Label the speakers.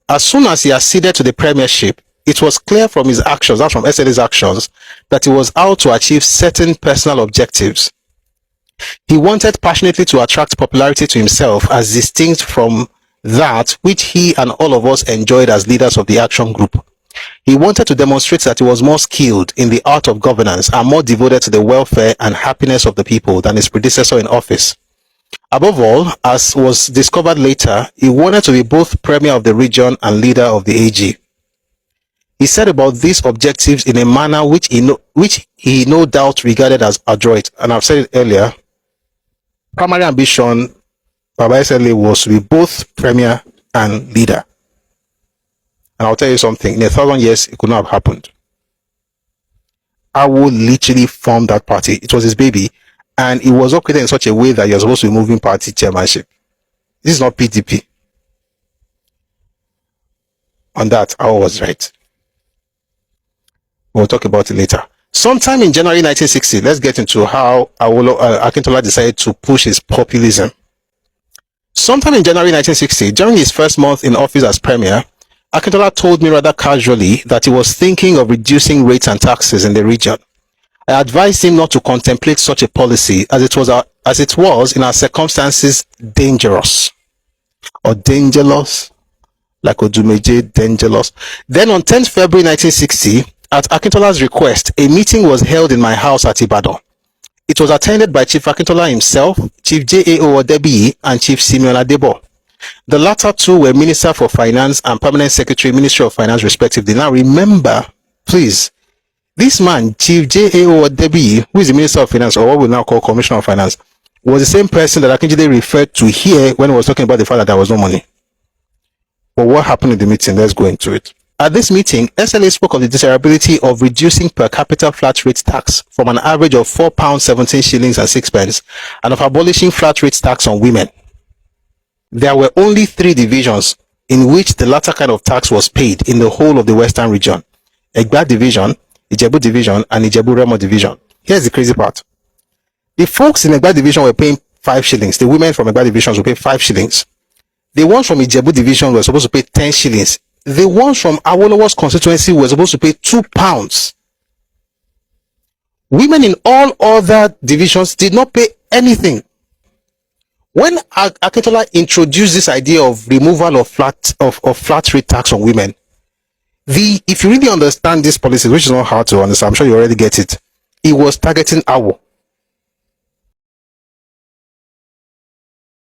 Speaker 1: As soon as he acceded to the premiership, it was clear from his actions, not from SLA's actions, that he was out to achieve certain personal objectives. He wanted passionately to attract popularity to himself as distinct from that which he and all of us enjoyed as leaders of the action group. He wanted to demonstrate that he was more skilled in the art of governance and more devoted to the welfare and happiness of the people than his predecessor in office. Above all, as was discovered later, he wanted to be both premier of the region and leader of the AG. He said about these objectives in a manner which he no doubt regarded as adroit. And I've said it earlier, primary ambition Baba SLA was to be both premier and leader. And I'll tell you something, in 1,000 years, it could not have happened. Awo literally formed that party. It was his baby. And it was operated in such a way that you're supposed to be moving party chairmanship. This is not PDP. On that, Awo was right. We'll talk about it later. Sometime in January 1960, let's get into how Akintola decided to push his populism. Sometime in January 1960, during his first month in office as premier, Akintola told me rather casually that he was thinking of reducing rates and taxes in the region. I advised him not to contemplate such a policy as it was in our circumstances dangerous or dangerous, like Odumeje, dangerous. Then on 10th February 1960, at Akintola's request, a meeting was held in my house at Ibadan. It was attended by Chief Akintola himself, Chief J.A. Owodebiyi, and Chief Simeon Adebo. The latter two were Minister for Finance and Permanent Secretary, Ministry of Finance, respectively. Now remember, please, this man, Chief J.A. Owodebiyi, who is the Minister of Finance, or what we now call Commissioner of Finance, was the same person that Akinjide referred to here when he was talking about the fact that there was no money. But what happened in the meeting? Let's go into it. At this meeting, SLA spoke of the desirability of reducing per capita flat rate tax from an average of £4.17 and 6 pence and of abolishing flat rate tax on women. There were only 3 divisions in which the latter kind of tax was paid in the whole of the Western region: Egba Division, Ijebu Division, and Ijebu Remo Division. Here's the crazy part. The folks in Egba Division were paying 5 shillings. The women from Egba Divisions were paying 5 shillings. The ones from Ijebu Division were supposed to pay 10 shillings. The ones from Awolowo's constituency were supposed to pay £2. Women in all other divisions did not pay anything. When Akintola introduced this idea of removal of flat rate tax on women, if you really understand this policy, which is not hard to understand, I'm sure you already get it, he was targeting Awo.